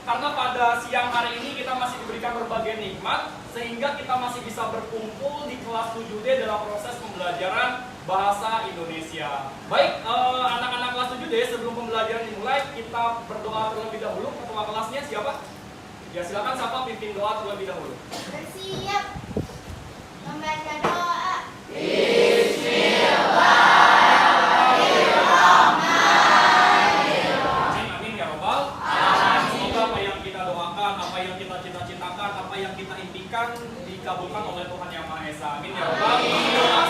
karena pada siang hari ini kita masih diberikan berbagai nikmat sehingga kita masih bisa berkumpul di kelas 7D dalam proses pembelajaran bahasa Indonesia. Baik, anak-anak kelas 7D, sebelum pembelajaran dimulai kita berdoa terlebih dahulu. Ketua kelasnya siapa? Ya, silakan siapa pimpin doa terlebih dahulu. Bersiap membaca doa. Amin ya robbal alamin. Semoga apa yang kita doakan, apa yang kita cita-citakan, apa yang kita impikan dikabulkan oleh Tuhan Yang Maha Esa. Amin ya robbal.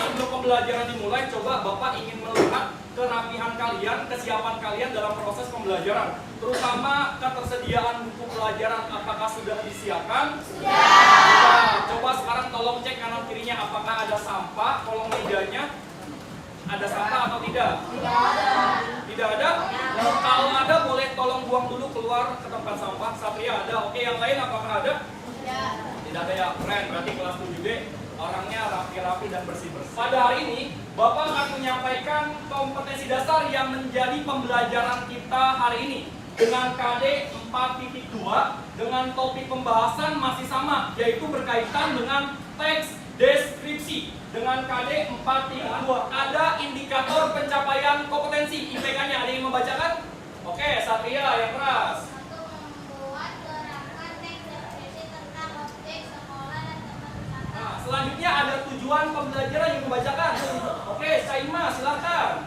Sebelum pembelajaran dimulai, coba Bapak ingin melihat kerapihan kalian, kesiapan kalian dalam proses pembelajaran, terutama ketersediaan buku pelajaran. Apakah sudah disiapkan? Sudah. Coba sekarang tolong cek kanan kirinya, apakah ada sampah, kolong mejanya ada sampah atau tidak? Tidak ada? Kalau ada, boleh tolong buang dulu keluar ke tempat sampah. Satria ada. Oke, yang lain apakah ada? Tidak ada ya, keren. Berarti kelas 7D orangnya rapi-rapi dan bersih-bersih. Pada hari ini, Bapak akan menyampaikan kompetensi dasar yang menjadi pembelajaran kita hari ini dengan KD 4.2 dengan topik pembahasan masih sama, yaitu berkaitan dengan teks deskripsi. Dengan KD 4.2 ada indikator pencapaian kompetensi IPK-nya. Ada yang membacakan? Oke, Satria yang keras. Membuat gerakan teks deskripsi tentang objek sekolah dan tempat wisata. Nah, selanjutnya ada tujuan pembelajaran yang membacakan. Oke, Saima silakan.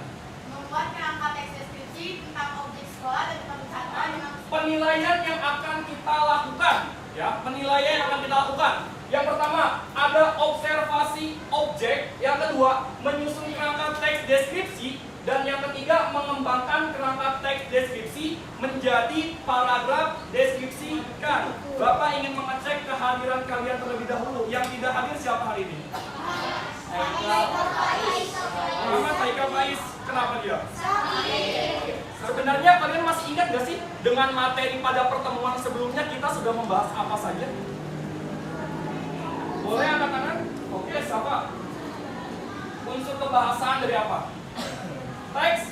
Membuat kerangka teks deskripsi tentang objek sekolah dan tempat wisata dengan Penilaian yang akan kita lakukan, ya, penilaian yang akan kita lakukan. Yang pertama, ada observasi objek. Yang kedua, menyusun kerangka teks deskripsi. Dan yang ketiga, mengembangkan kerangka teks deskripsi menjadi paragraf deskripsikan. Bapak ingin mengecek kehadiran kalian terlebih dahulu. Yang tidak hadir siapa hari ini? Muhammad Taika Faiz. Kenapa dia? Sebenarnya kalian masih ingat gak sih dengan materi pada pertemuan sebelumnya kita sudah membahas apa saja? Boleh angkat tangan? Oke, siapa? Unsur kebahasaan dari apa? Teks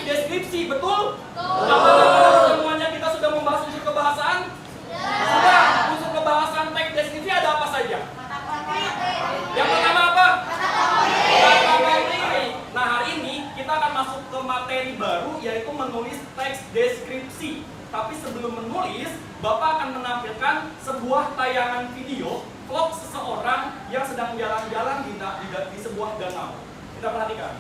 deskripsi, betul? Apakah pada pertemuannya kita sudah membahas unsur kebahasaan? Sudah. Unsur kebahasaan teks deskripsi ada apa saja? Yang pertama apa? Kata berdiri. Nah, hari ini kita akan masuk ke materi baru, yaitu menulis teks deskripsi. Tapi sebelum menulis, Bapak akan menampilkan sebuah tayangan video vlog seseorang yang sedang jalan-jalan di sebuah danau. Kita perhatikan.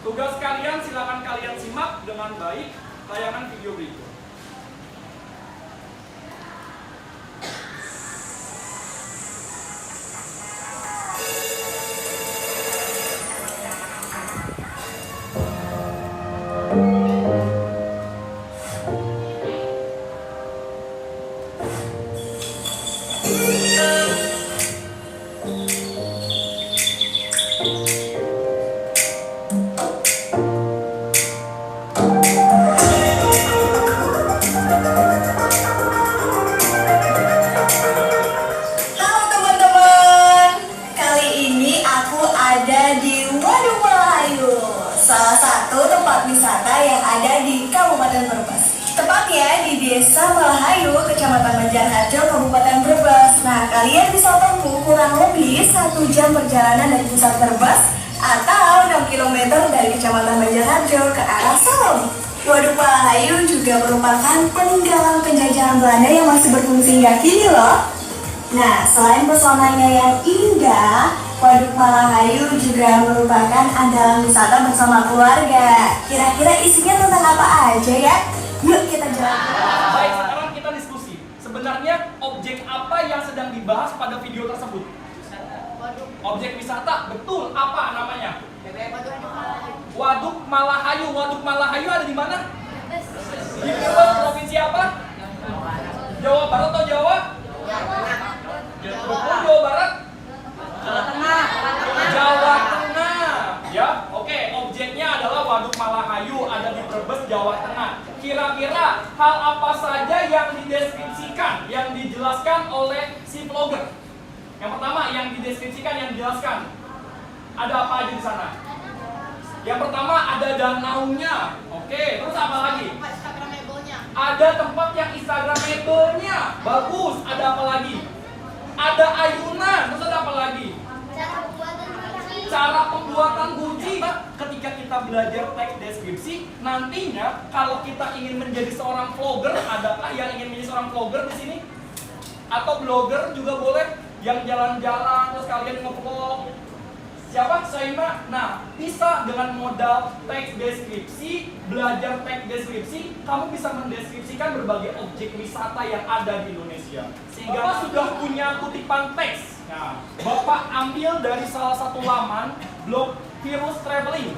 Tugas kalian, silakan kalian simak dengan baik tayangan video berikut. Halo teman-teman, kali ini aku ada di Waduk Malahayu, salah satu tempat wisata yang ada di Kabupaten Brebes. Tepatnya di Desa Malahayu, Kecamatan Banjarharjo, Kabupaten Brebes. Nah, kalian bisa tempuh kurang lebih 1 jam perjalanan dari pusat Brebes atau 6 km dari Kecamatan Banjarharjo ke arah Solong. Waduk Malahayu juga merupakan peninggalan penjajahan Belanda yang masih berfungsi hingga kini loh. Nah, selain pesonanya yang indah, Waduk Malahayu juga merupakan andalan wisata bersama keluarga. Kira-kira isinya tentang apa aja ya? Yuk kita jalan. Baik, sekarang kita diskusi. Sebenarnya objek apa yang sedang dibahas pada video tersebut? Objek wisata, betul. Apa namanya? Waduk Malahayu. Waduk Malahayu ada di mana? Di Brebes, provinsi apa? Jawa Barat atau Jawa? Betul, Jawa Barat? Jawa Tengah. Ya, oke. Objeknya adalah Waduk Malahayu, ada di Brebes, Jawa Tengah. Kira-kira hal apa saja yang dideskripsikan, yang dijelaskan oleh si vlogger? Yang pertama, yang dideskripsikan, yang dijelaskan. Ada apa aja di sana? Yang pertama ada danaunya. Oke, terus apa lagi? Ada tempat yang instagramable-nya bagus. Ada apa lagi? Ada ayunan. Terus ada apa lagi? Cara pembuatan kunci. Ketika kita belajar teks deskripsi, nantinya kalau kita ingin menjadi seorang vlogger, adakah yang ingin menjadi seorang vlogger di sini? Atau blogger juga boleh, yang jalan-jalan terus kalian nge-vlog. Siapa? Soima. Nah, bisa dengan modal teks deskripsi, belajar teks deskripsi, kamu bisa mendeskripsikan berbagai objek wisata yang ada di Indonesia. Sehingga Bapak sudah punya kutipan teks. Nah, Bapak ambil dari salah satu laman blog Virus Traveling.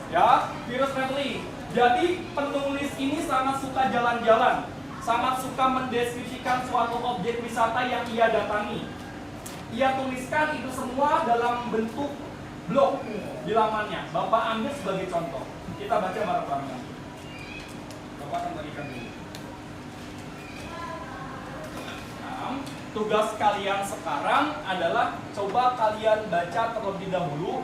Ya, Virus Traveling. Jadi penulis ini sangat suka jalan-jalan, sangat suka mendeskripsikan suatu objek wisata yang ia datangi. Ia tuliskan itu semua dalam bentuk blog di lamannya. Bapak ambil sebagai contoh. Kita baca bareng-bareng. Bapak akan bagikan dulu. Nah, tugas kalian sekarang adalah coba kalian baca terlebih dahulu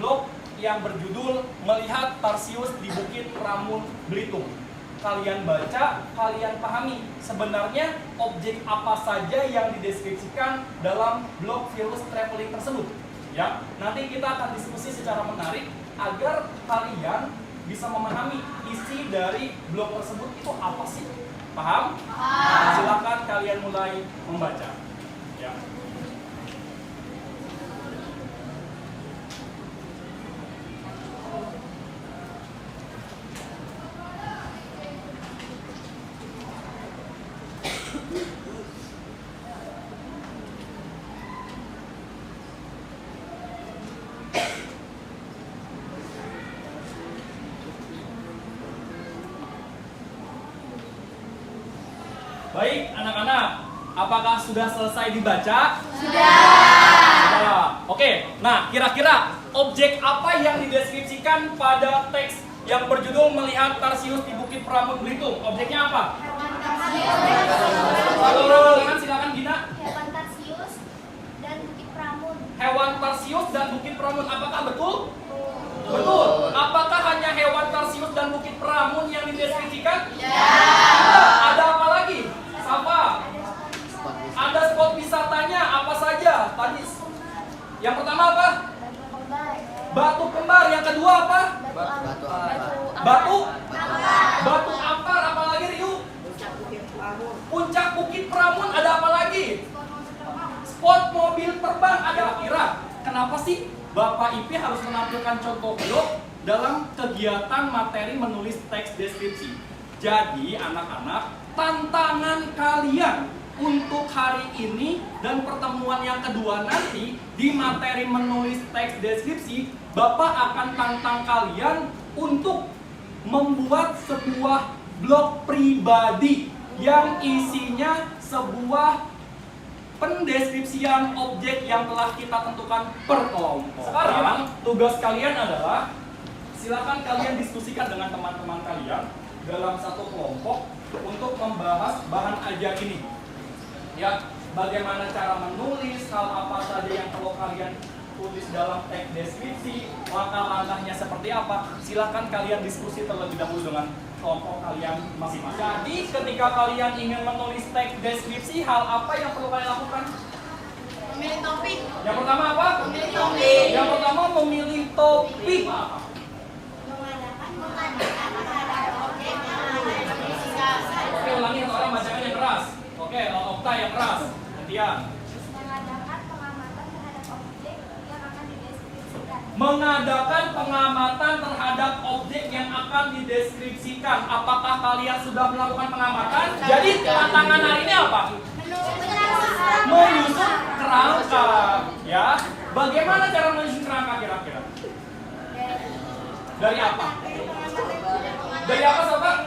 blog yang berjudul Melihat Tarsius di Bukit Pramun, Belitung. Kalian baca, kalian pahami sebenarnya objek apa saja yang dideskripsikan dalam blog Virus Traveling tersebut. Ya, nanti kita akan diskusi secara menarik agar kalian bisa memahami isi dari blog tersebut itu apa sih. Paham? Silakan kalian mulai membaca. Ya. Baik, anak-anak, apakah sudah selesai dibaca? Sudah. Oke, nah kira-kira objek apa yang dideskripsikan pada teks yang berjudul Melihat Tarsius di Bukit Pramun, Belitung? Objeknya apa? Silakan Gina. Hewan tarsius dan bukit pramun. Hewan tarsius dan bukit pramun, apakah betul? Betul. Apakah hanya hewan tarsius dan bukit pramun yang dideskripsikan? Ada apa lagi? Apa? Ada spot wisatanya apa saja? Tadi yang pertama apa? Batu kembar. Yang kedua apa? Batu ampar. Apa lagi, Riu? Puncak Bukit Pramun. Ada apa lagi? Spot mobil terbang. Ada kira. Kenapa sih Bapak IP harus menampilkan contoh blog dalam kegiatan materi menulis teks deskripsi? Jadi anak-anak, tantangan kalian untuk hari ini dan pertemuan yang kedua nanti di materi menulis teks deskripsi, Bapak akan tantang kalian untuk membuat sebuah blog pribadi yang isinya sebuah pendeskripsian objek yang telah kita tentukan per kelompok. Sekarang tugas kalian adalah silakan kalian diskusikan dengan teman-teman kalian dalam satu kelompok untuk membahas bahan ajar ini. Ya, bagaimana cara menulis, hal apa saja yang perlu kalian tulis dalam teks deskripsi, langkah-langkahnya seperti apa. Silakan kalian diskusi terlebih dahulu dengan kelompok kalian masing-masing. Jadi, ketika kalian ingin menulis teks deskripsi, hal apa yang perlu kalian lakukan? Memilih topik. Yang pertama apa? Memilih topik. Yang pertama memilih topik. Oke, ulangi orang bacaan yang keras. Oke, Okta yang keras. Gantian. Mengadakan pengamatan terhadap objek yang akan dideskripsikan. Apakah kalian sudah melakukan pengamatan? Jadi tantangan hari ini apa? Menyusun kerangka. Ya. Bagaimana cara menyusun kerangka kira-kira? Dari apa? Dari apa, Sobat?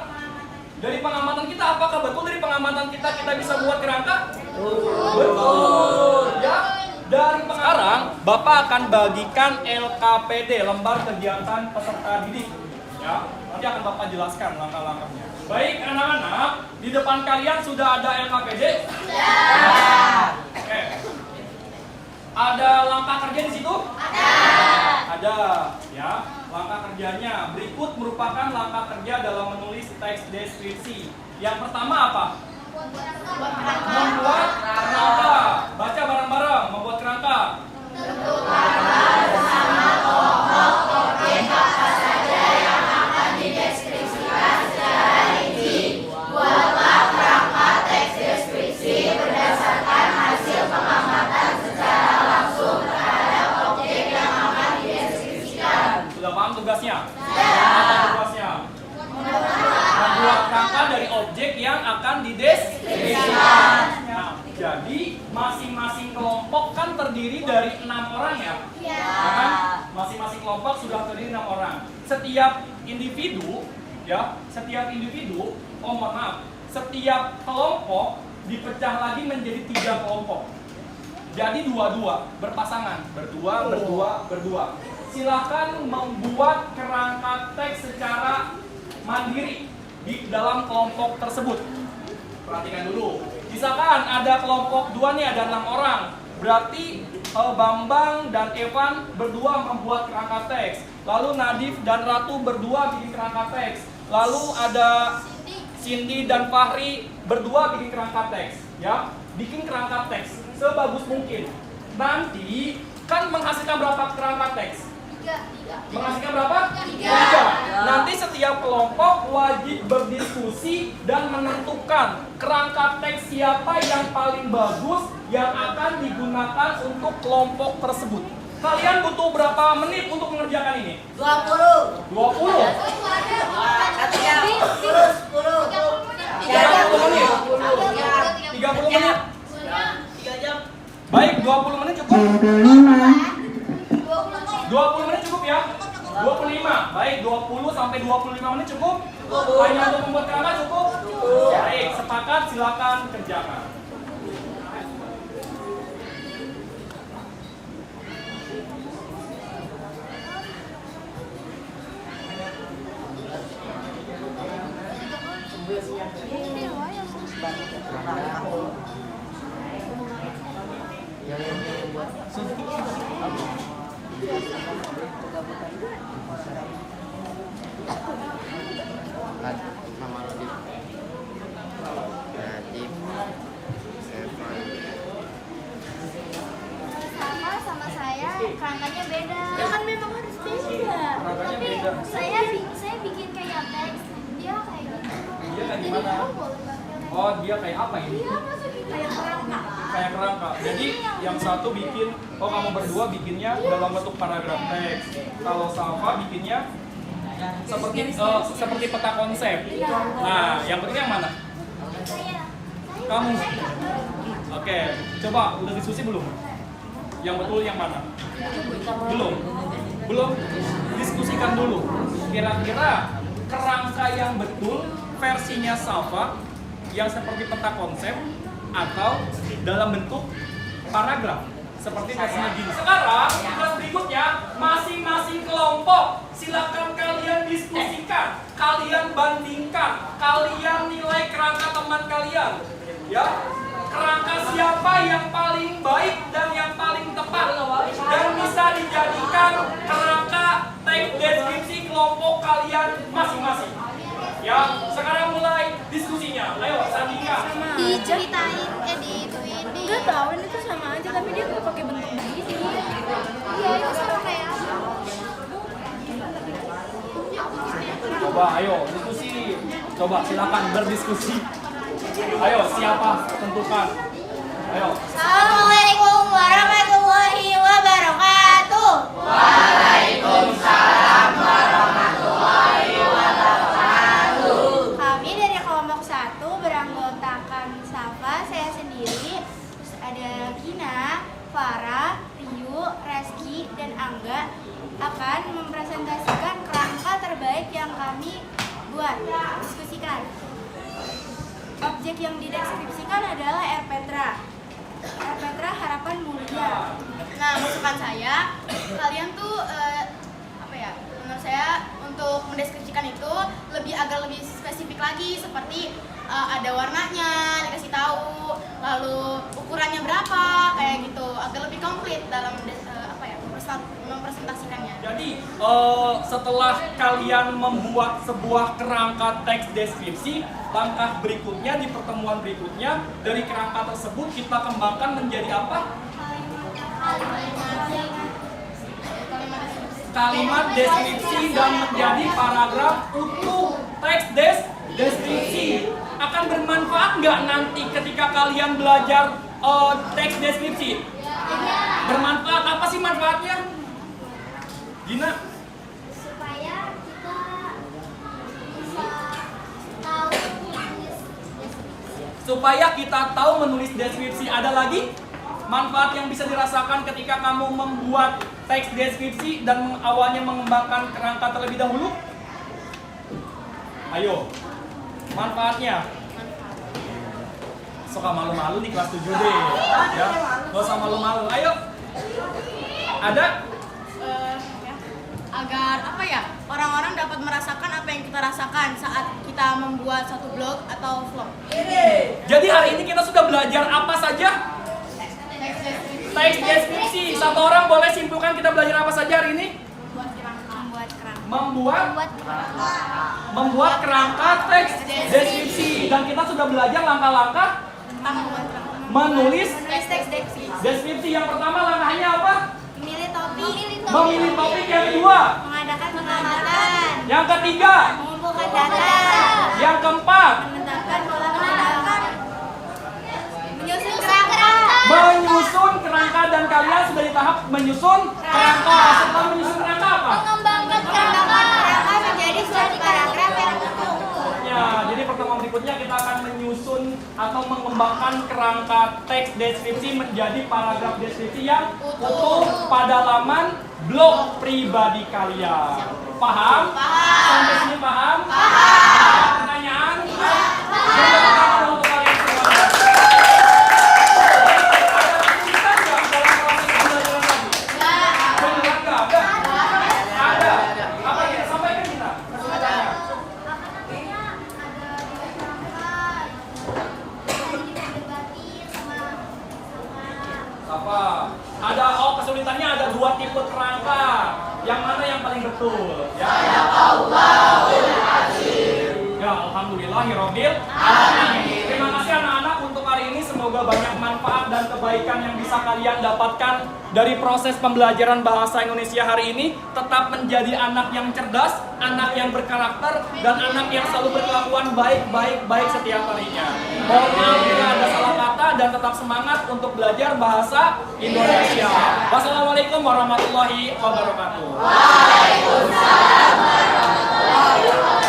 Dari pengamatan kita. Apakah betul dari pengamatan kita bisa buat kerangka? Betul. Ya. Dari sekarang, Bapak akan bagikan LKPD, lembar kegiatan peserta didik. Ya, nanti akan Bapak jelaskan langkah-langkahnya. Baik, anak-anak, di depan kalian sudah ada LKPD? Ya. Oke. Ada langkah kerja di situ? Ada, ya. Langkah kerjanya berikut merupakan langkah kerja dalam menulis teks deskripsi. Yang pertama apa? Membuat kerangka. Baca bareng-bareng, membuat kerangka. Sudah paham tugasnya? Apa tugasnya? Membuat kerangka dari objek yang akan dideskripsikan. Nah, jadi masing-masing kelompok kan terdiri dari 6 orang ya? Nah, kan? Masing-masing kelompok sudah terdiri 6 orang. Setiap individu, mohon maaf, setiap kelompok dipecah lagi menjadi 3 kelompok. Jadi dua-dua, berpasangan, berdua. Silakan membuat kerangka teks secara mandiri di dalam kelompok tersebut. Perhatikan dulu. Misalkan ada kelompok 2 nih, ada 6 orang. Berarti Bambang dan Evan berdua membuat kerangka teks. Lalu Nadif dan Ratu berdua bikin kerangka teks. Lalu ada Cindy dan Fahri berdua bikin kerangka teks. Ya, bikin kerangka teks sebagus mungkin. Nanti kan menghasilkan berapa kerangka teks? 3. Menghasilkan berapa? 3. Nanti setiap kelompok wajib berdiskusi dan menentukan kerangka teks siapa yang paling bagus yang akan digunakan untuk kelompok tersebut. Kalian butuh berapa menit untuk mengerjakan ini? 20. 20? 30 menit? 30 menit? 3 jam. Baik, 20 menit cukup? 20 menit cukup ya? 25. Baik, 20 sampai 25 menit cukup? Hanya untuk membuat kerangka cukup? Baik, sepakat, silakan kerjakan. Nama Nadif, Evan. Sama saya kerangkanya beda. Ya kan memang harus beda. Kerangkanya Tapi beda. saya bikin kayak teks, dia kayak gitu. Dia kayak Jadi gimana? kamu boleh pakai Oh, dia kayak apa ini? Iya, masa gitu kayak kerangka. Kayak kerangka. Jadi yang satu bikin, kamu berdua bikinnya dalam bentuk paragraf teks. Kalau Salva bikinnya seperti peta konsep. Nah, yang penting yang mana? Saya. Kamu. Oke, coba udah diskusi belum? Yang betul yang mana? Belum. Diskusikan dulu. Kira-kira kerangka yang betul versinya Salva yang seperti peta konsep atau dalam bentuk paragraf seperti versinya gini. Sekarang tugas berikutnya, masing-masing kelompok silakan kalian diskusikan, kalian bandingkan, kalian nilai kerangka teman kalian. Ya, kerangka siapa yang paling baik dan yang paling tepat dan bisa dijadikan kerangka teks deskripsi kelompok kalian masing-masing. Ya, sekarang mulai diskusinya. Ayo, Sandika. Diceritain, diituin. Enggak tahu, ini tuh sama aja tapi dia nggak pakai bentuk begini. Iya, itu sama kayak apa? Coba, ayo diskusi. Coba, silakan berdiskusi. Ayo, siapa? Tentukan. Ayo. Assalamualaikum warahmatullahi wabarakatuh. Kami dari kelompok 1 beranggotakan Safa, saya sendiri, terus ada Gina, Farah, Riu, Reski, dan Angga akan mempresentasikan kerangka terbaik yang kami buat. Diskusikan. Objek yang dideskripsikan adalah Air Petra. Air Petra harapan mulia. Nah, masukan saya, kalian tuh menurut saya untuk mendeskripsikan itu agar lebih spesifik lagi, seperti ada warnanya dikasih tahu, lalu ukurannya berapa, kayak gitu, agar lebih komplit dalam mempresentasikannya. Jadi setelah kalian membuat sebuah kerangka teks deskripsi, langkah berikutnya di pertemuan berikutnya dari kerangka tersebut kita kembangkan menjadi apa? Kalimat deskripsi dan menjadi paragraf utuh teks deskripsi. Akan bermanfaat nggak nanti ketika kalian belajar teks deskripsi? Bermanfaat. Apa sih manfaatnya? Gina? Supaya kita bisa tahu menulis deskripsi. Supaya kita tahu menulis deskripsi. Ada lagi manfaat yang bisa dirasakan ketika kamu membuat teks deskripsi dan awalnya mengembangkan kerangka terlebih dahulu? Ayo, manfaatnya. Suka malu-malu nih kelas 7 deh, ya. Gak usah malu-malu. Ayo, ada? Agar apa ya, orang-orang dapat merasakan apa yang kita rasakan saat kita membuat satu blog atau vlog. Jadi hari ini kita sudah belajar apa saja? Teks deskripsi. Satu orang boleh simpulkan kita belajar apa saja hari ini? Membuat kerangka teks deskripsi. Dan kita sudah belajar langkah-langkah menulis Teks deskripsi. deskripsi. Yang pertama langkahnya apa? Memilih Memilih topik. Yang kedua, mengadakan pengamatan, yang ketiga, mengumpulkan data, yang keempat, menetapkan pola pendapat, menyusun kerangka, menyusun kerangka. Dan kalian sudah di tahap menyusun kerangka. Setelah menyusun kerangka apa? mengembangkan kerangka menjadi suatu paragraf yang utuh. Ya, jadi pertemuan berikutnya kita akan menyusun atau mengembangkan kerangka teks deskripsi menjadi paragraf deskripsi yang utuh pada laman blog pribadi kalian. Paham? Sampai sini paham? Ada pertanyaan? Beri tepuk tangan untuk kalian semua. Ada kesulitan nggak dalam proses pembelajaran tadi? Beneran nggak ada? Ada. Apa yang sampaikan kita? Pertanyaannya. Apa? Ada kesulitannya ada 2 tipe kerangka. Yang mana yang paling betul? Ya. Ya, alhamdulillahirabbil alamin. Terima kasih anak-anak untuk hari ini. Semoga banyak manfaat dan kebaikan yang bisa kalian dapatkan dari proses pembelajaran bahasa Indonesia hari ini. Tetap menjadi anak yang cerdas, anak yang berkarakter, dan anak yang selalu berkelakuan baik setiap harinya. Mohon maaf jika ada salah kata dan tetap semangat untuk belajar bahasa Indonesia. Wassalamualaikum warahmatullahi wabarakatuh. Waalaikumsalam warahmatullahi wabarakatuh.